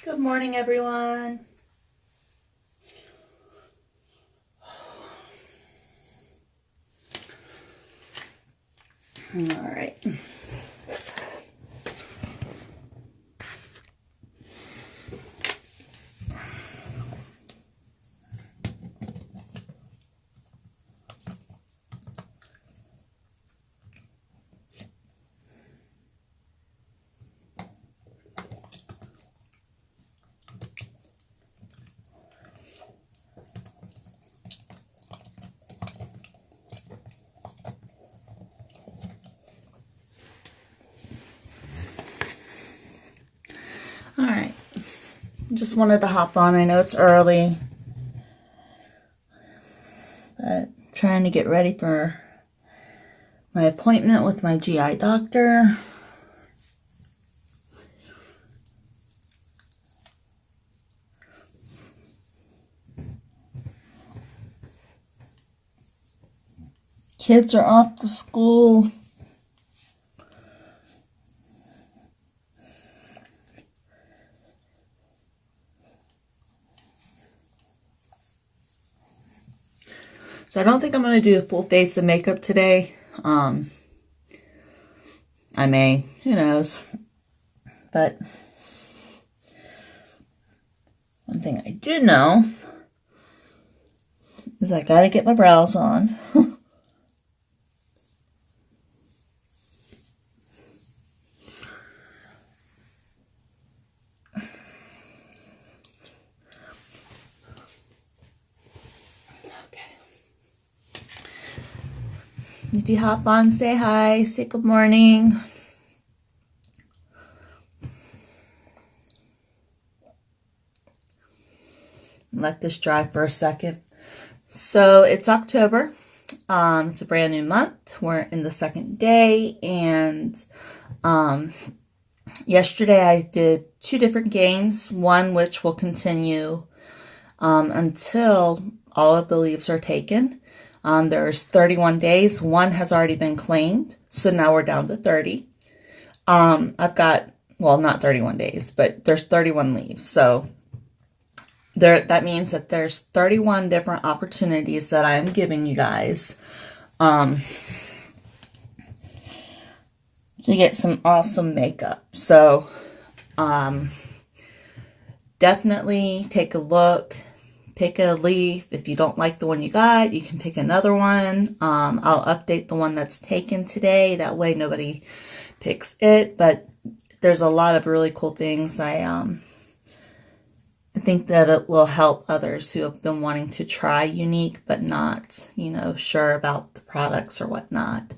Good morning, everyone. All right. All right. Just wanted to hop on. I know it's early, but trying to get ready for my appointment with my GI doctor. Kids are off to school. So I don't think I'm going to do a full face of makeup today. I may, who knows. But one thing I do know is I got to get my brows on. If you hop on, say hi, say good morning. Let this dry for a second. So it's October. It's a brand new month. We're in the second day, and yesterday I did 2 different games. One which will continue until all of the leaves are taken. There's 31 days. One has already been claimed, so now we're down to 30. I've got, well, not 31 days, but there's 31 leaves. So that means that there's 31 different opportunities that I'm giving you guys to get some awesome makeup. So definitely take a look. Pick a leaf. If you don't like the one you got, you can pick another one. I'll update the one that's taken today. That way nobody picks it. But there's a lot of really cool things. I think that it will help others who have been wanting to try Younique but not, sure about the products or whatnot.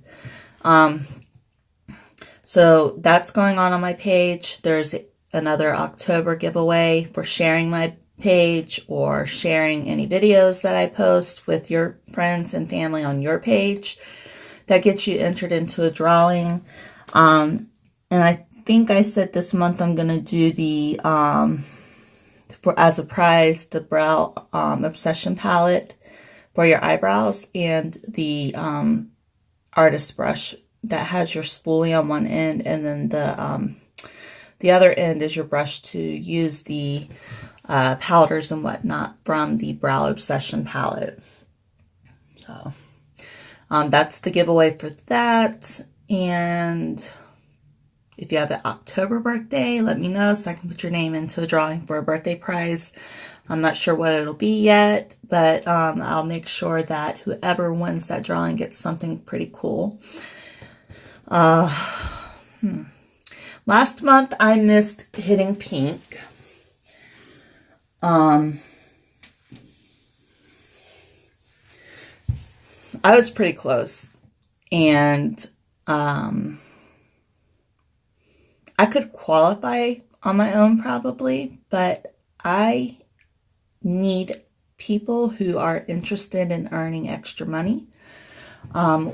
So that's going on my page. There's another October giveaway for sharing my page or sharing any videos that I post with your friends and family on your page. That gets you entered into a drawing. And I think I said this month I'm going to do the, as a prize, the brow obsession palette for your eyebrows and the artist brush that has your spoolie on one end, and then the other end is your brush to use the powders and whatnot from the Brow Obsession palette. So that's the giveaway for that. And if you have an October birthday, let me know so I can put your name into a drawing for a birthday prize. I'm not sure what it'll be yet, but I'll make sure that whoever wins that drawing gets something pretty cool. Last month I missed hitting pink. I was pretty close, and I could qualify on my own probably, but I need people who are interested in earning extra money,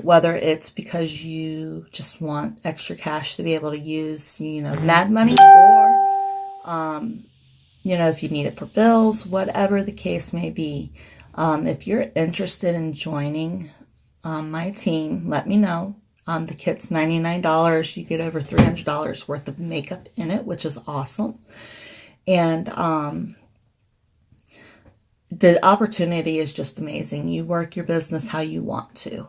whether it's because you just want extra cash to be able to use, mad money, or if you need it for bills, whatever the case may be. If you're interested in joining my team, let me know. The kit's $99. You get over $300 worth of makeup in it, which is awesome. And the opportunity is just amazing. You work your business how you want to.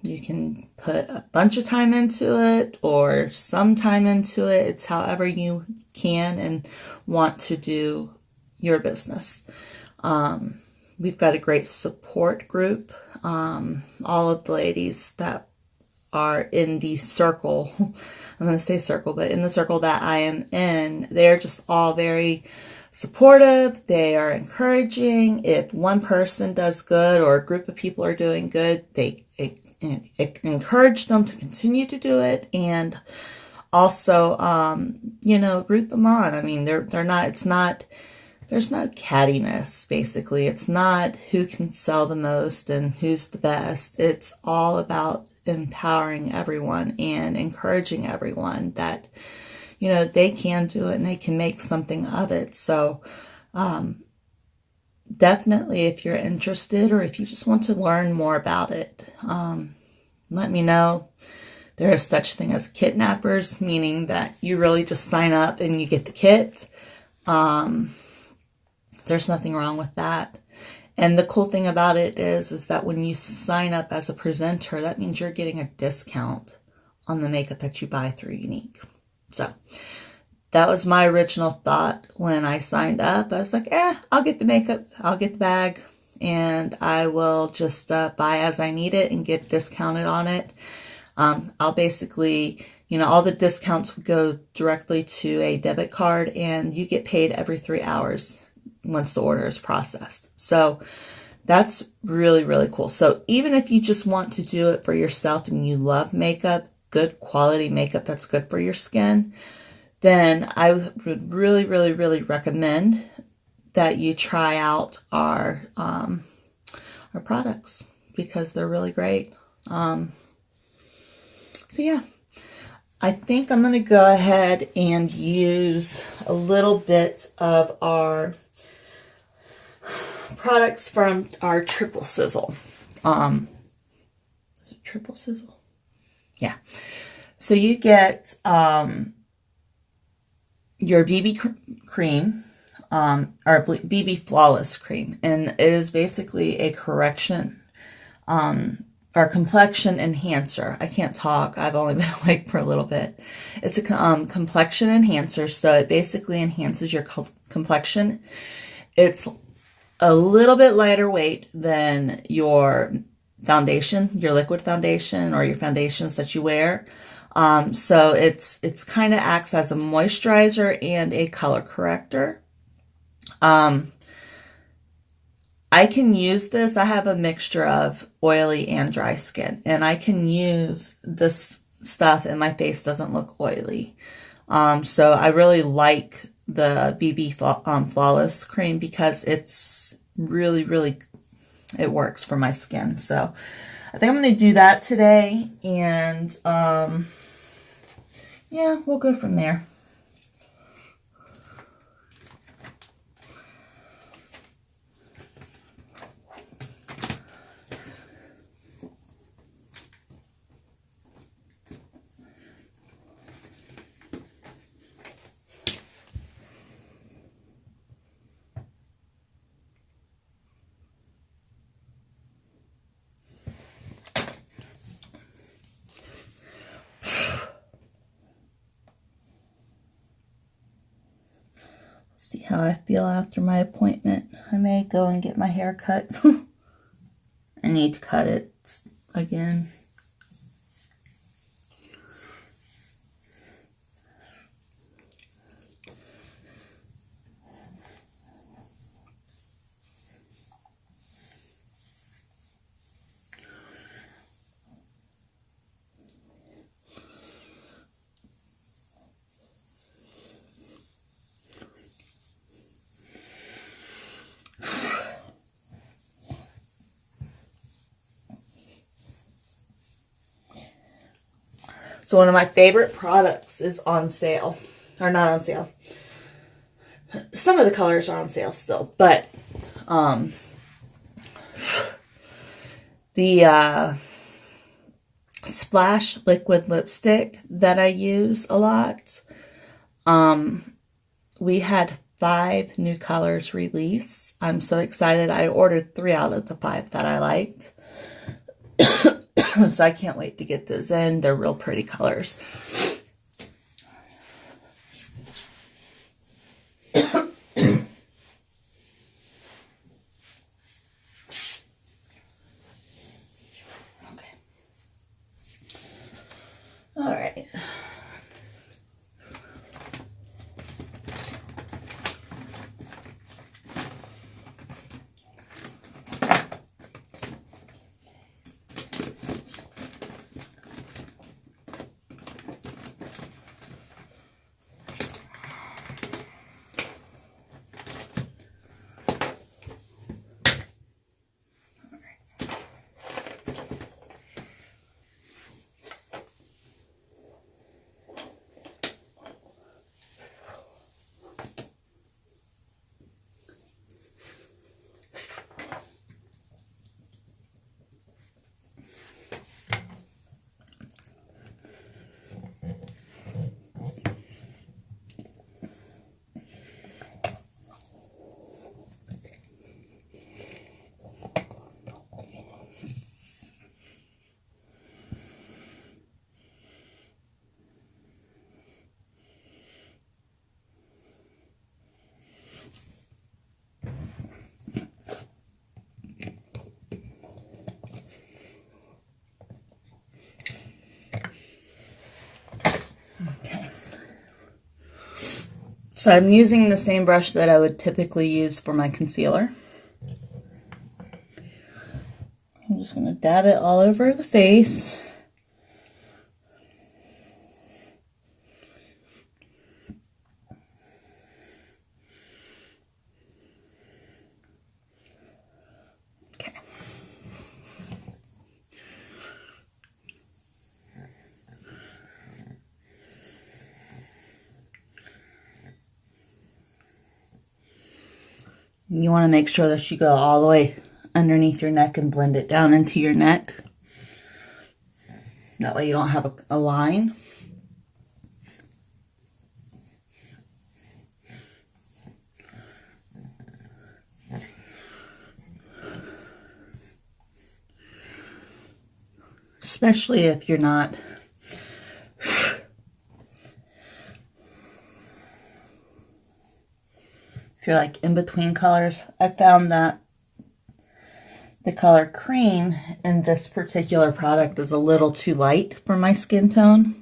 You can put a bunch of time into it or some time into it. It's however you can and want to do your business. We've got a great support group. All of the ladies that are in the circle, I'm going to say circle, but in the circle that I am in, they're just all very supportive. They are encouraging. If one person does good or a group of people are doing good, it encourage them to continue to do it. And also, root them on. I mean, they're not, it's not, there's not cattiness, basically. It's not who can sell the most and who's the best. It's all about empowering everyone and encouraging everyone that, they can do it and they can make something of it. So, definitely if you're interested or if you just want to learn more about it, let me know. There is such thing as kidnappers, meaning that you really just sign up and you get the kit. There's nothing wrong with that. And the cool thing about it is that when you sign up as a presenter, that means you're getting a discount on the makeup that you buy through Younique. So that was my original thought when I signed up. I was like, I'll get the makeup, I'll get the bag, and I will just buy as I need it and get discounted on it. I'll basically, all the discounts would go directly to a debit card, and you get paid every 3 hours once the order is processed. So that's really, really cool. So even if you just want to do it for yourself and you love makeup, good quality makeup that's good for your skin, then I would really, really, really recommend that you try out our products because they're really great. So yeah, I think I'm going to go ahead and use a little bit of our products from our Triple Sizzle. Is it Triple Sizzle? Yeah. So you get your BB cream, or BB Flawless cream, and it is basically a correction, or complexion enhancer. I can't talk. I've only been awake for a little bit. It's a complexion enhancer, so it basically enhances your complexion. It's a little bit lighter weight than your foundation, your liquid foundation, or your foundations that you wear. So it's kind of acts as a moisturizer and a color corrector. I can use this. I have a mixture of oily and dry skin, and I can use this stuff and my face doesn't look oily. So I really like the BB Flawless cream because it's really, really, it works for my skin. So I think I'm going to do that today, and yeah, we'll go from there. See how I feel after my appointment. I may go and get my hair cut. I need to cut it again. So one of my favorite products is on sale. Or not on sale. Some of the colors are on sale still. But the Splash liquid lipstick that I use a lot. We had 5 new colors release. I'm so excited. I ordered 3 out of the 5 that I liked. So I can't wait to get those in. They're real pretty colors. All right. Okay. So I'm using the same brush that I would typically use for my concealer. I'm just going to dab it all over the face. Okay. You want to make sure that you go all the way underneath your neck and blend it down into your neck. That way you don't have a line. Especially if you're not if you're like in between colors. I found that the color cream in this particular product is a little too light for my skin tone,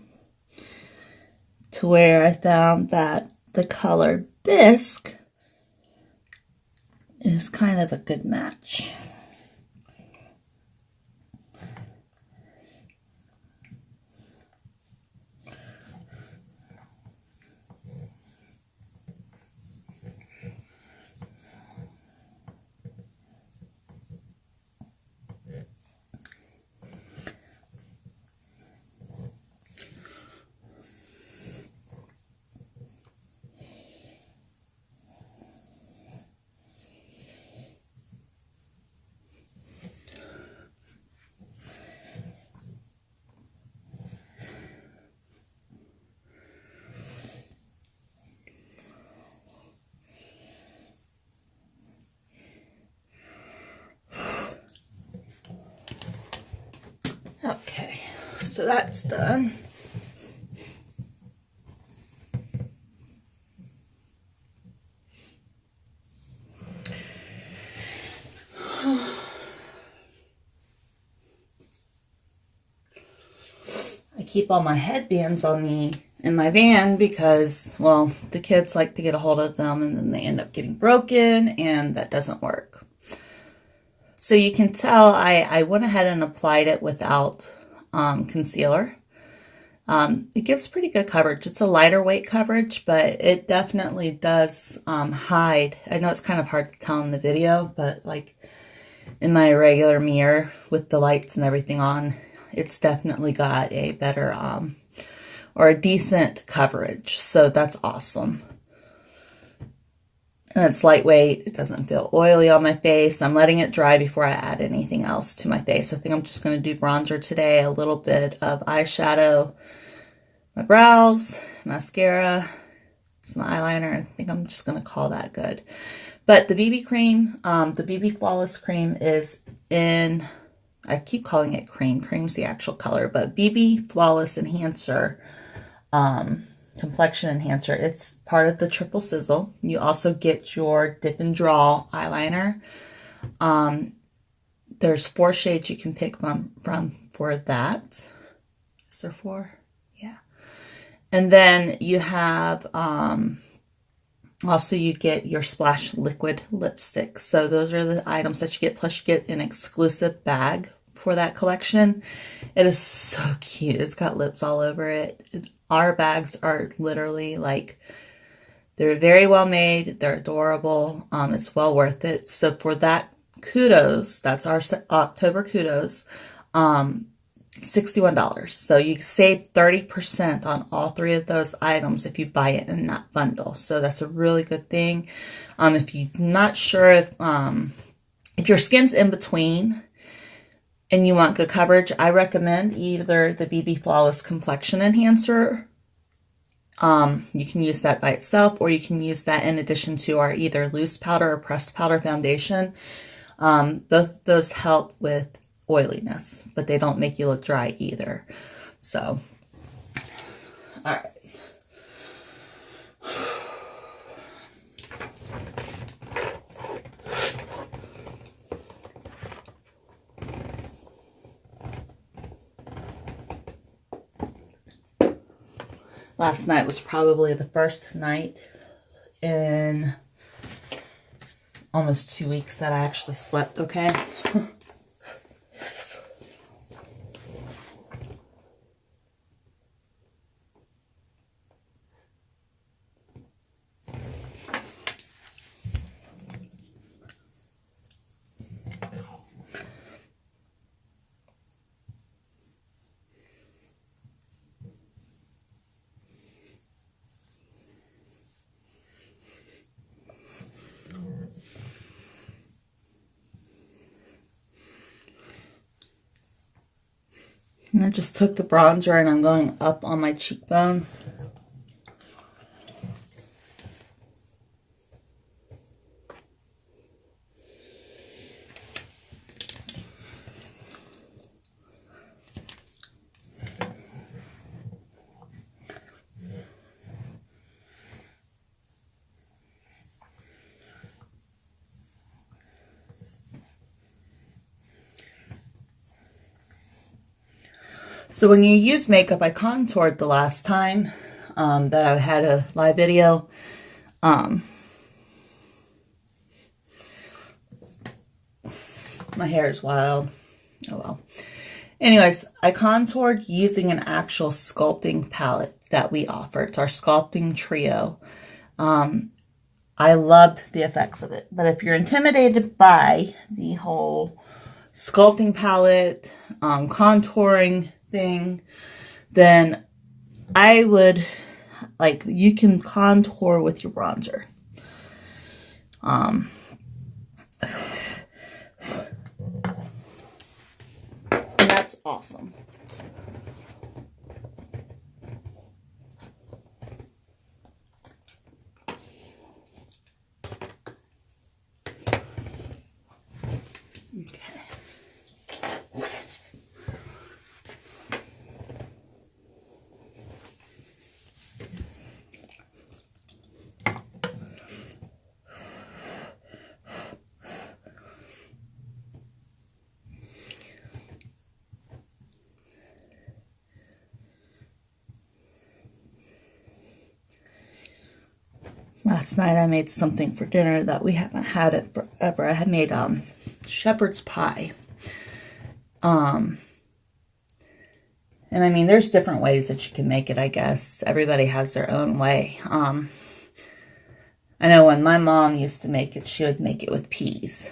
to where I found that the color bisque is kind of a good match. Okay, so that's done. I keep all my headbands in my van because, well, the kids like to get a hold of them and then they end up getting broken, and that doesn't work. So you can tell I went ahead and applied it without concealer. It gives pretty good coverage. It's a lighter weight coverage, but it definitely does hide. I know it's kind of hard to tell in the video, but like in my regular mirror with the lights and everything on, it's definitely got a better or a decent coverage. So that's awesome. And it's lightweight. It doesn't feel oily on my face. I'm letting it dry before I add anything else to my face. I think I'm just going to do bronzer today, a little bit of eyeshadow, my brows, mascara, some eyeliner. I think I'm just going to call that good. But the BB cream, the BB Flawless cream is in, I keep calling it cream. Cream's the actual color, but BB Flawless Enhancer, complexion enhancer. It's part of the Triple Sizzle. You also get your Dip and Draw eyeliner. There's 4 shades you can pick from for that. Is there 4? Yeah. And then you have, also you get your Splash liquid lipstick. So those are the items that you get, plus you get an exclusive bag for that collection. It is so cute. It's got lips all over it. Our bags are literally like, they're very well made. They're adorable. It's well worth it. So for that, kudos. That's our October kudos. $61. So you save 30% on all 3 of those items if you buy it in that bundle. So that's a really good thing. If you're not sure if your skin's in between and you want good coverage, I recommend either the BB Flawless Complexion Enhancer. You can use that by itself, or you can use that in addition to our either loose powder or pressed powder foundation. Both those help with oiliness, but they don't make you look dry either. So, all right. Last night was probably the first night in almost 2 weeks that I actually slept okay. And I just took the bronzer and I'm going up on my cheekbone. So when you use makeup, I contoured the last time that I had a live video. My hair is wild. Oh well. Anyways, I contoured using an actual sculpting palette that we offer. It's our sculpting trio. I loved the effects of it. But if you're intimidated by the whole sculpting palette, contouring thing, then I would, like, you can contour with your bronzer. And that's awesome. Last night I made something for dinner that we haven't had it forever. I had made shepherd's pie. And I mean, there's different ways that you can make it, I guess. Everybody has their own way. I know when my mom used to make it, she would make it with peas.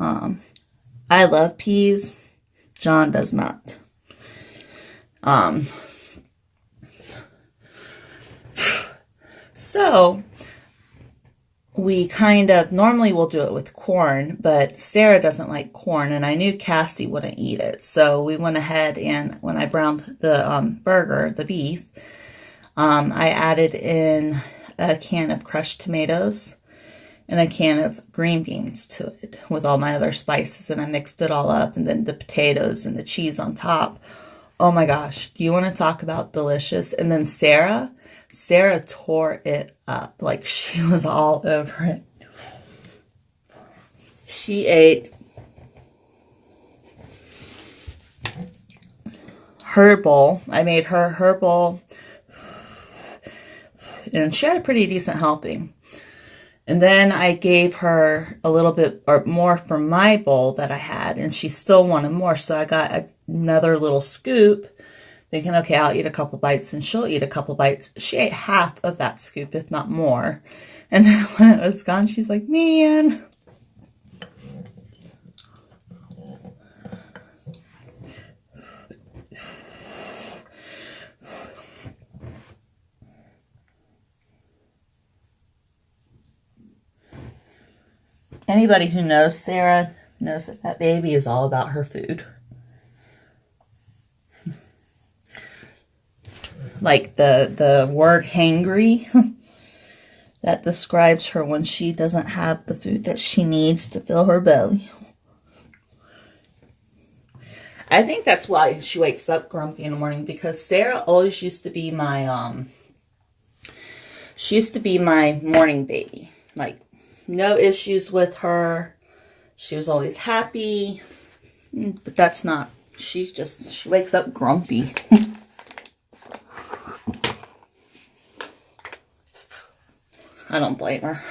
I love peas. John does not. So we kind of, normally we'll do it with corn, but Sarah doesn't like corn, and I knew Cassie wouldn't eat it. So we went ahead and when I browned the burger, the beef, I added in a can of crushed tomatoes and a can of green beans to it with all my other spices, and I mixed it all up, and then the potatoes and the cheese on top. Oh my gosh, do you want to talk about delicious? And then Sarah tore it up. Like, she was all over it. She ate her bowl. I made her bowl, and she had a pretty decent helping. And then I gave her a little bit or more from my bowl that I had, and she still wanted more. So I got another little scoop, thinking, okay, I'll eat a couple bites and she'll eat a couple bites. She ate half of that scoop, if not more. And then when it was gone, she's like, man. Anybody who knows Sarah knows that that baby is all about her food. Like the word hangry, that describes her when she doesn't have the food that she needs to fill her belly. I think that's why she wakes up grumpy in the morning, because Sarah always used to be my, she used to be my morning baby. Like, no issues with her. She was always happy. But that's not, she wakes up grumpy. I don't blame her.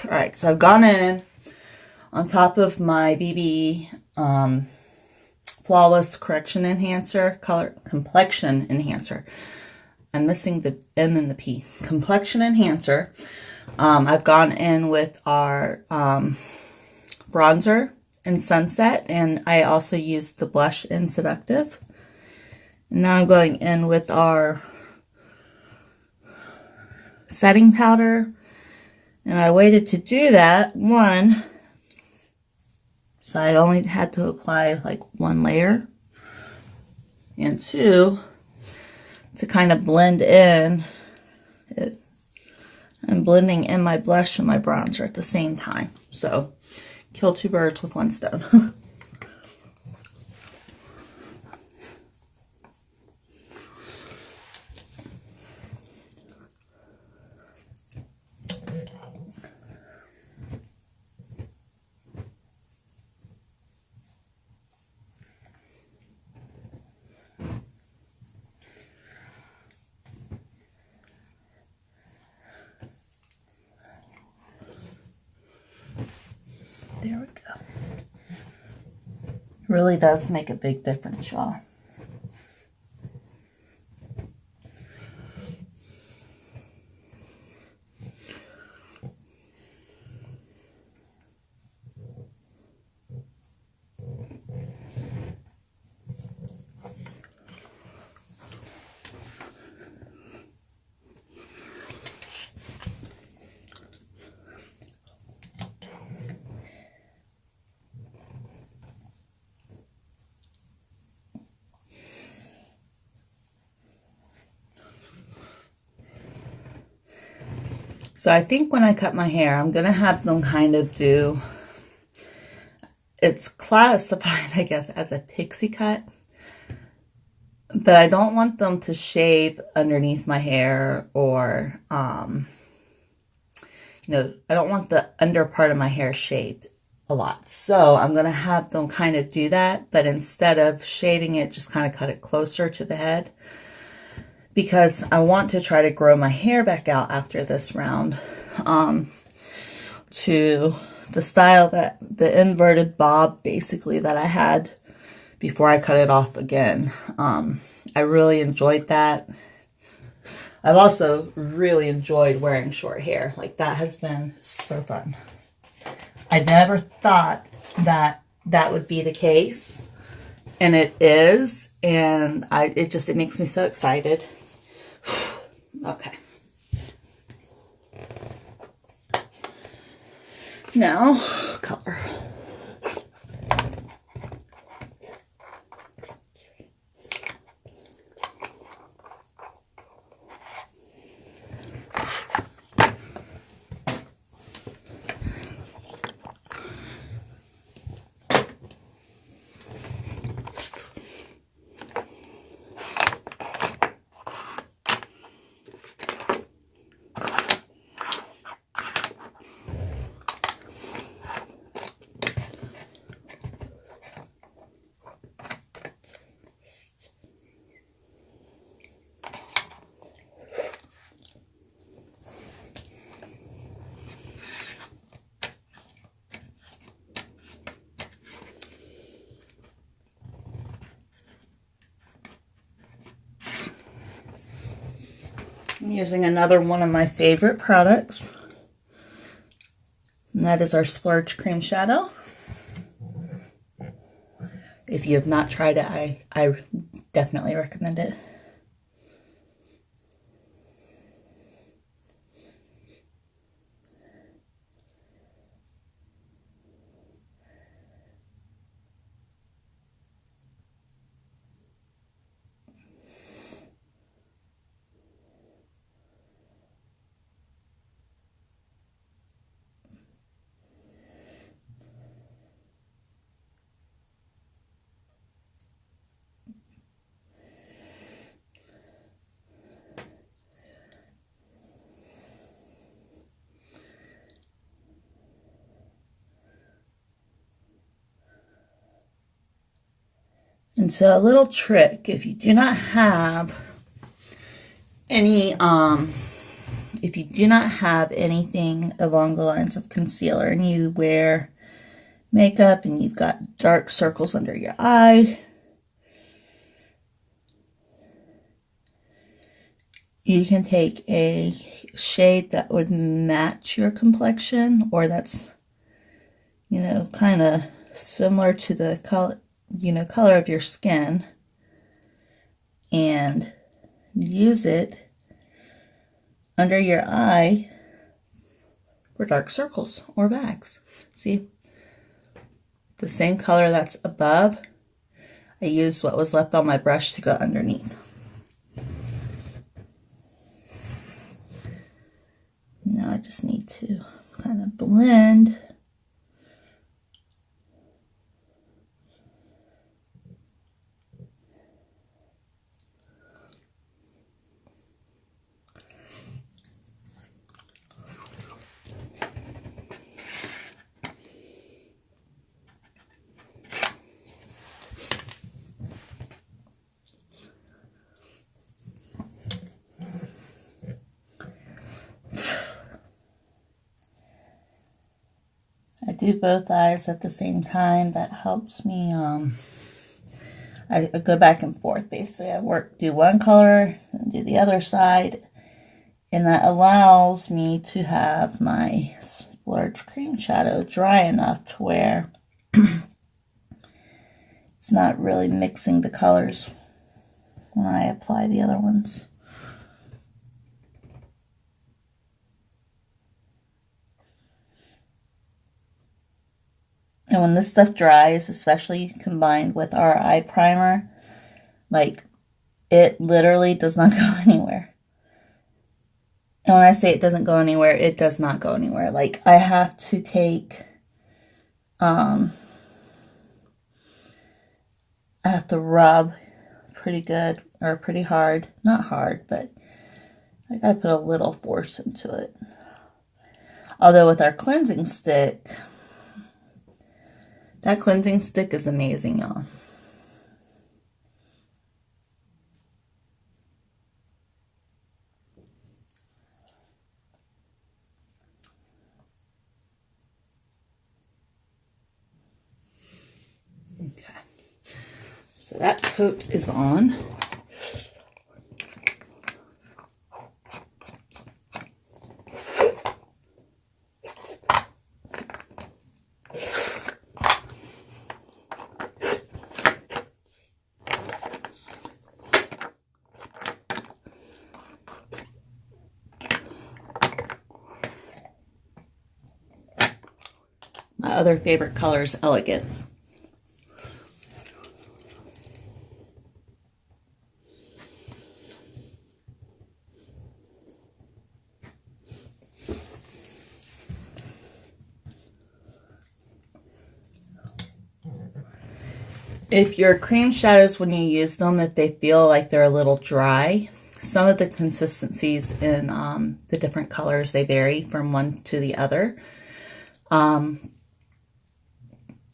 Alright, so I've gone in on top of my BB Flawless Correction Enhancer, Complexion Enhancer. I'm missing the M and the P. Complexion Enhancer. I've gone in with our bronzer in Sunset, and I also used the blush in Seductive. And now I'm going in with our setting powder. And I waited to do that, one, so I only had to apply like one layer, and two, to kind of blend in it. I'm blending in my blush and my bronzer at the same time. So, kill two birds with one stone. There we go. Really does make a big difference, y'all. So I think when I cut my hair, I'm going to have them kind of do, it's classified, I guess, as a pixie cut. But I don't want them to shave underneath my hair, or, you know, I don't want the under part of my hair shaved a lot. So I'm going to have them kind of do that, but instead of shaving it, just kind of cut it closer to the head. Because I want to try to grow my hair back out after this round to the style that the inverted bob basically that I had before I cut it off again. I really enjoyed that. I've also really enjoyed wearing short hair. Like, that has been so fun. I never thought that that would be the case, And it is, and it makes me so excited. Okay. Now, color. I'm using another one of my favorite products, and that is our Splurge Cream Shadow. If you have not tried it, I definitely recommend it. And so a little trick, if you do not have anything along the lines of concealer and you wear makeup and you've got dark circles under your eye, you can take a shade that would match your complexion, or that's, you know, kind of similar to the color, color of your skin, and use it under your eye for dark circles or bags. See, the same color that's above, I used what was left on my brush to go underneath. Now I just need to kind of blend. I do both eyes at the same time. That helps me, I go back and forth basically. Do one color and do the other side, and that allows me to have my Splurge Cream Shadow dry enough to where it's not really mixing the colors when I apply the other ones. And when this stuff dries, especially combined with our eye primer, like, it literally does not go anywhere. And when I say it doesn't go anywhere, it does not go anywhere. Like, I have to take, I have to rub pretty good, or pretty hard. Not hard, but I gotta put a little force into it. Although with our cleansing stick, that cleansing stick is amazing, y'all. Okay. So that coat is on. My other favorite color is Elegant. If your cream shadows, when you use them, if they feel like they're a little dry, some of the consistencies in the different colors, they vary from one to the other.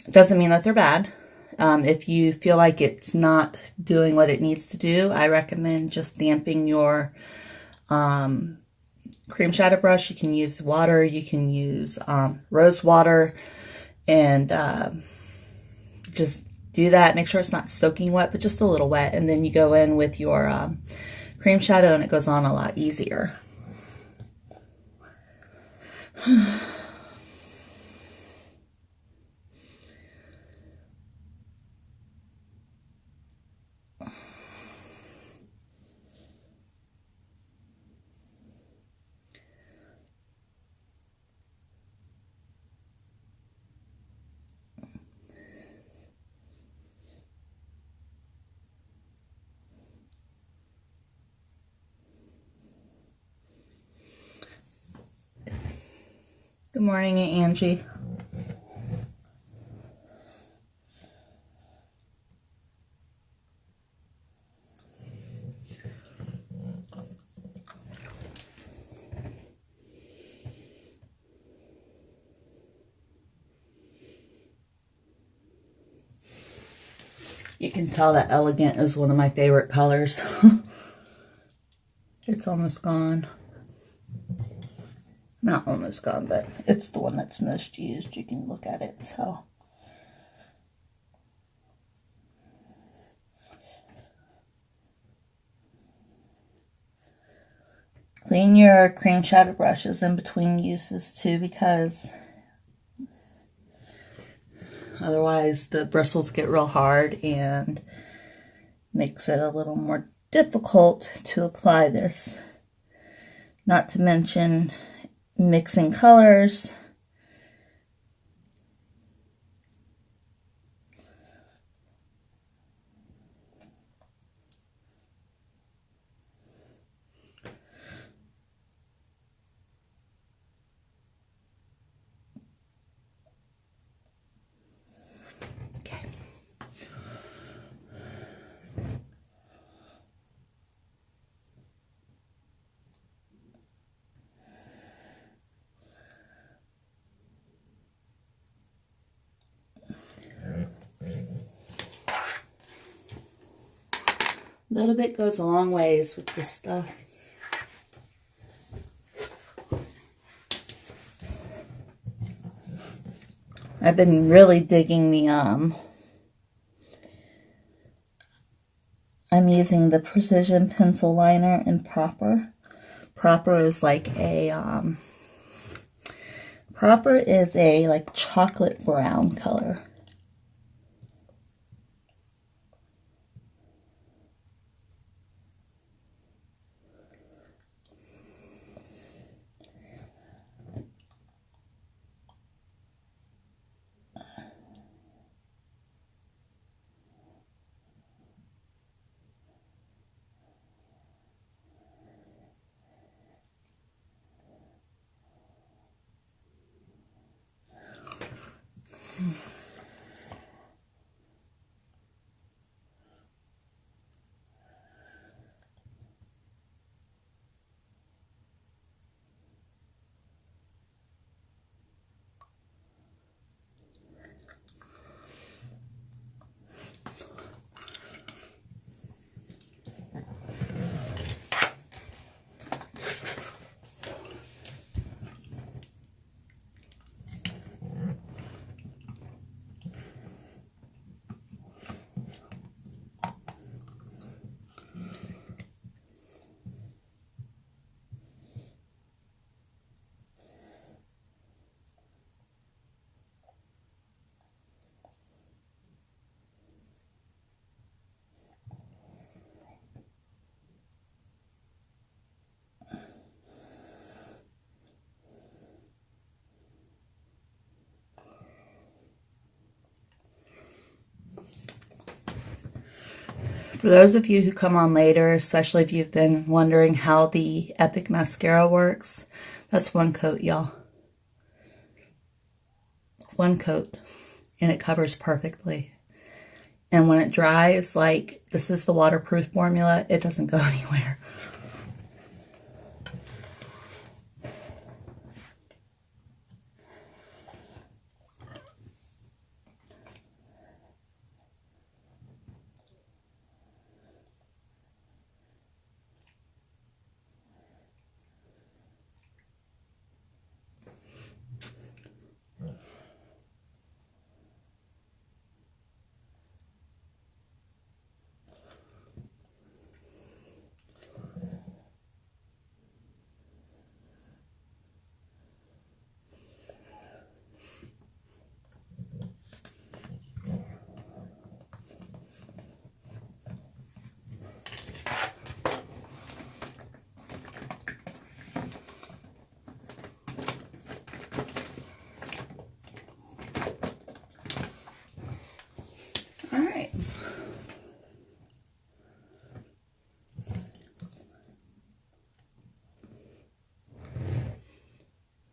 It doesn't mean that they're bad. If you feel like it's not doing what it needs to do, I recommend just damping your cream shadow brush. You can use water, you can use rose water, and just do that. Make sure it's not soaking wet, but just a little wet. And then you go in with your cream shadow and it goes on a lot easier. Good morning, Angie. You can tell that Elegant is one of my favorite colors. It's almost gone. Not almost gone, but it's the one that's most used. You can look at it and tell. Clean your cream shadow brushes in between uses too, because otherwise the bristles get real hard and makes it a little more difficult to apply this. Not to mention mixing colors. Okay. A little bit goes a long ways with this stuff. I've been really digging the, I'm using the Precision Pencil Liner in Proper. Proper is like a, Proper is a like chocolate brown color. For those of you who come on later, especially if you've been wondering how the Epic Mascara works, that's one coat, y'all. One coat, and it covers perfectly. And when it dries, like this is the waterproof formula, it doesn't go anywhere.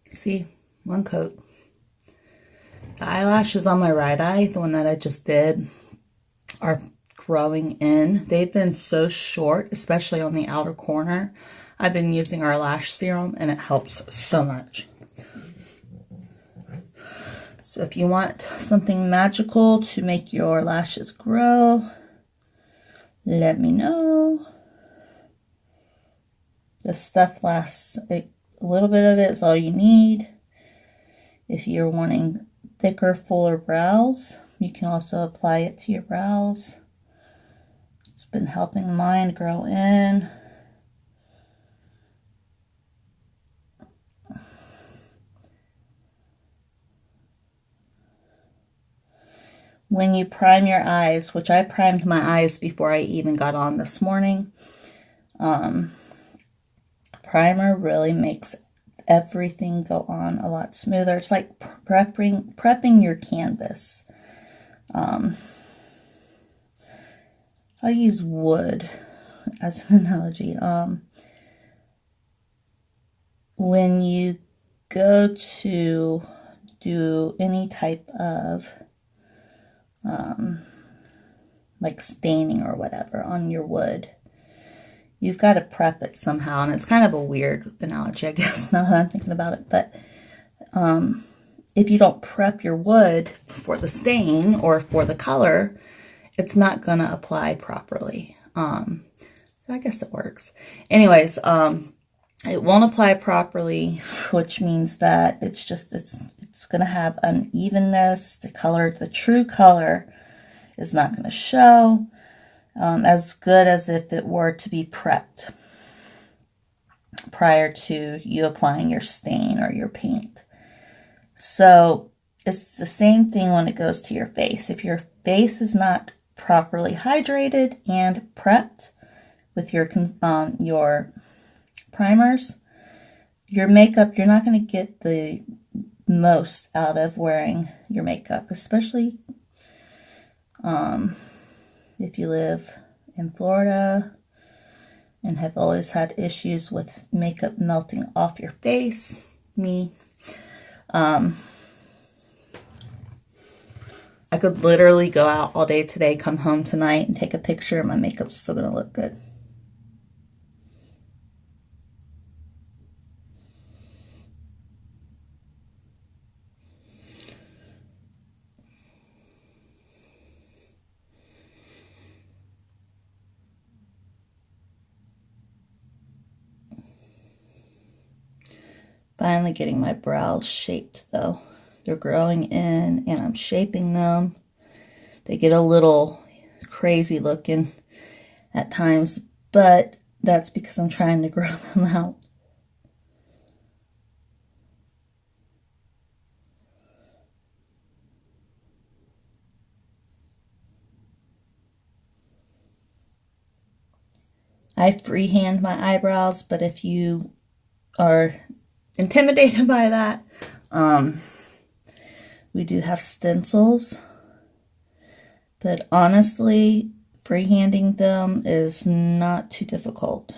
See, one coat. The eyelashes on my right eye, the one that I just did, are growing in. They've been so short, especially on the outer corner. I've been using our lash serum and it helps so much. So if you want something magical to make your lashes grow, let me know. This stuff lasts, a little bit of it is all you need. If you're wanting thicker, fuller brows, you can also apply it to your brows. It's been helping mine grow in. When you prime your eyes, which I primed my eyes before I even got on this morning, primer really makes everything go on a lot smoother. It's like prepping your canvas. I'll use wood as an analogy. When you go to do any type of like staining or whatever on your wood, you've got to prep it somehow. And it's kind of a weird analogy, I guess, now that I'm thinking about it. But if you don't prep your wood for the stain or for the color, it's not going to apply properly. So I guess it works. Anyways, it won't apply properly, which means that it's going to have unevenness. The color, the true color, is not going to show as good as if it were to be prepped prior to you applying your stain or your paint. So it's the same thing when it goes to your face. If your face is not properly hydrated and prepped with your primers, your makeup, you're not going to get the most out of wearing your makeup, especially if you live in Florida and have always had issues with makeup melting off your face. Me. I could literally go out all day today, come home tonight, and take a picture, and my makeup's still going to look good. Finally getting my brows shaped, though. They're growing in, and I'm shaping them. They get a little crazy looking at times, but that's because I'm trying to grow them out. I freehand my eyebrows, but if you are intimidated by that, we do have stencils. But honestly, freehanding them is not too difficult.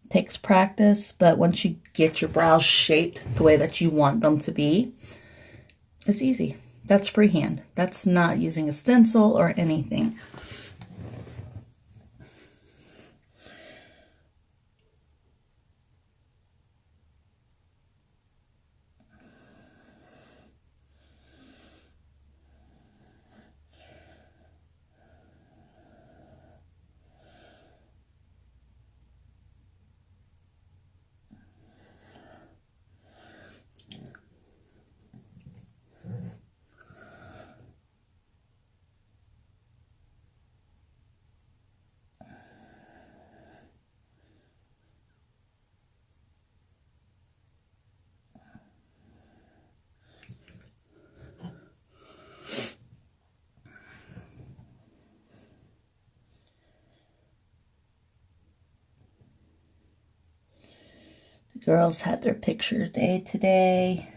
Takes practice, but once you get your brows shaped the way that you want them to be, it's easy. That's freehand. That's not using a stencil or anything. Girls had their picture day today.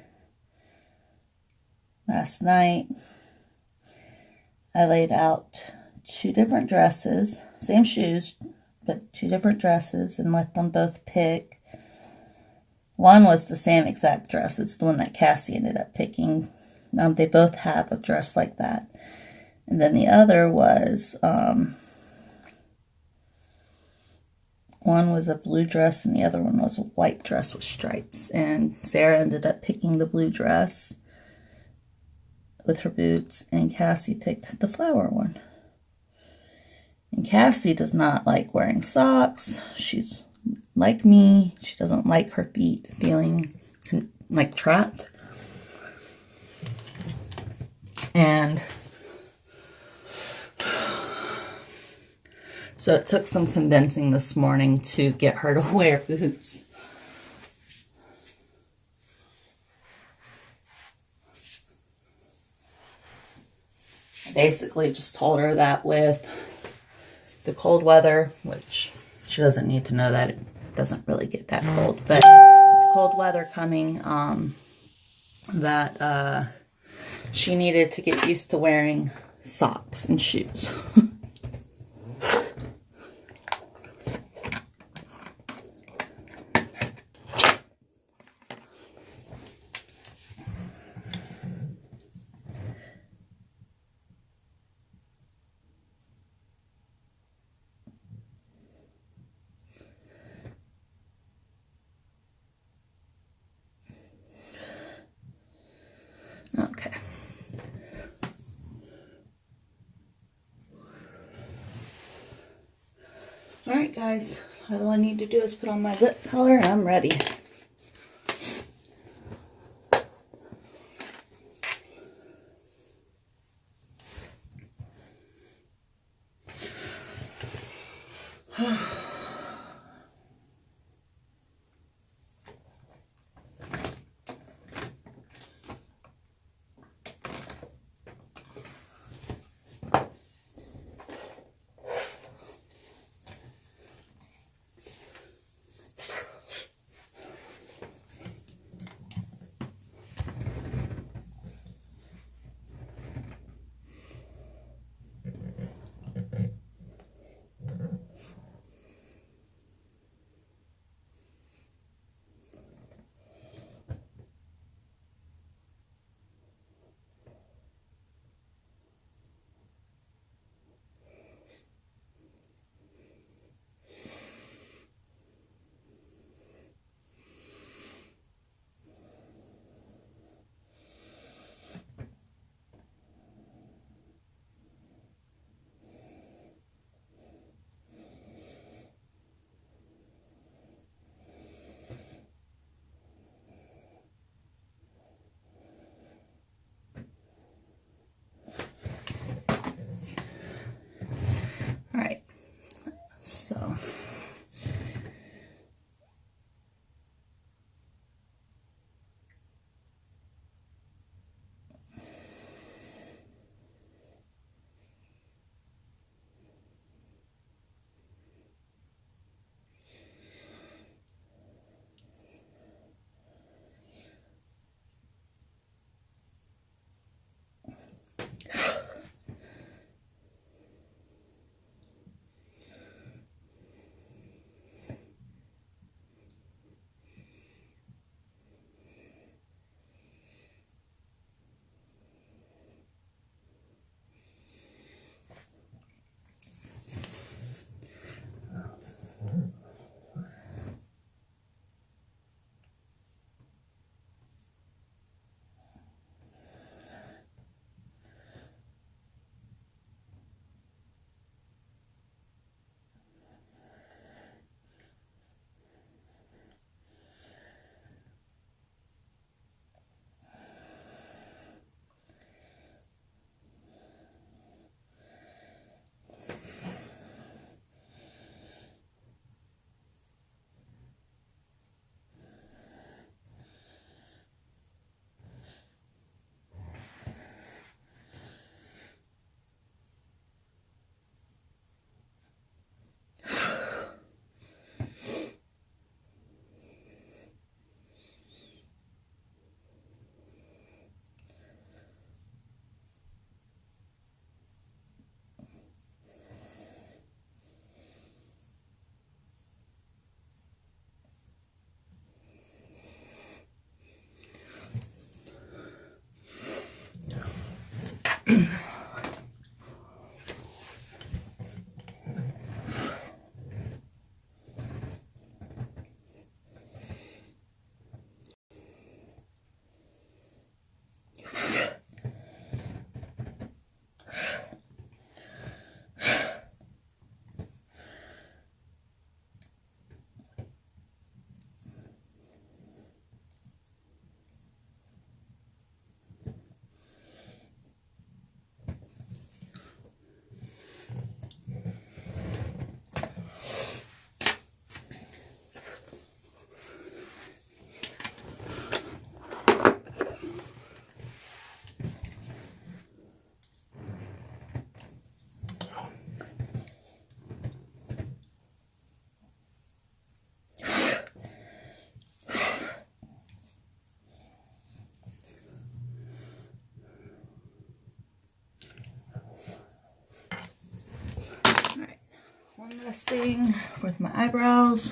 Last night, I laid out 2 different dresses, same shoes, but 2 different dresses, and let them both pick. One was the same exact dress. It's the one that Cassie ended up picking. They both have a dress like that. And then the other was, one was a blue dress and the other one was a white dress with stripes. And Sarah ended up picking the blue dress with her boots, and Cassie picked the flower one. And Cassie does not like wearing socks. She's like me. She doesn't like her feet feeling like trapped. And so it took some convincing this morning to get her to wear boots. I basically just told her that with the cold weather, which she doesn't need to know that it doesn't really get that cold, but the cold weather coming, that she needed to get used to wearing socks and shoes. Okay. Alright guys, all I need to do is put on my lip color and I'm ready. testing with my eyebrows.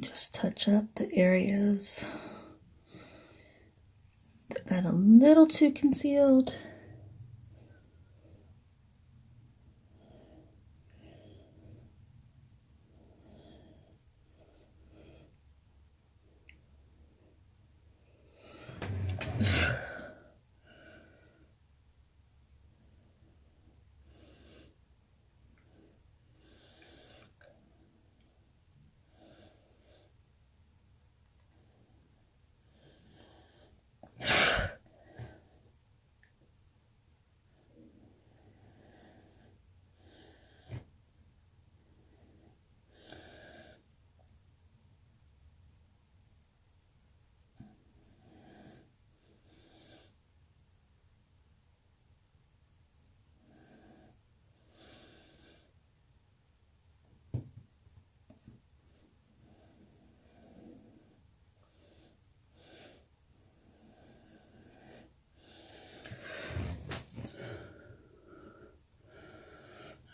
Just touch up the areas that got a little too concealed.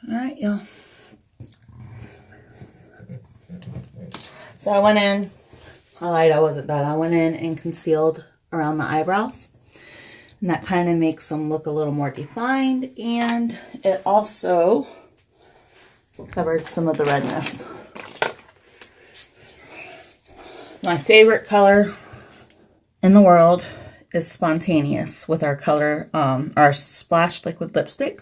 All right, y'all. So I went in, I lied, I wasn't done. I went in and concealed around the eyebrows. And that kind of makes them look a little more defined. And it also covered some of the redness. My favorite color in the world is Spontaneous with our color, our Splash Liquid Lipstick.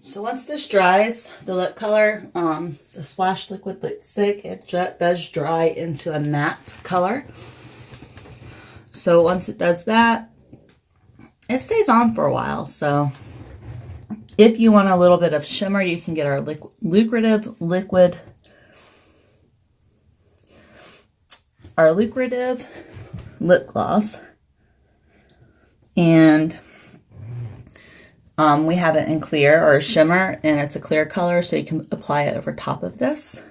So once this dries, the lip color, the Splash Liquid Lipstick, it does dry into a matte color. So once it does that, it stays on for a while. So if you want a little bit of shimmer, you can get our lucrative lip gloss. And we have it in clear or shimmer, and it's a clear color, so you can apply it over top of this.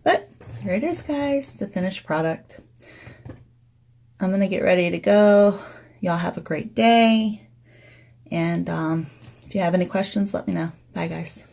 But here it is, guys, the finished product. I'm going to get ready to go. Y'all have a great day. And if you have any questions, let me know. Bye, guys.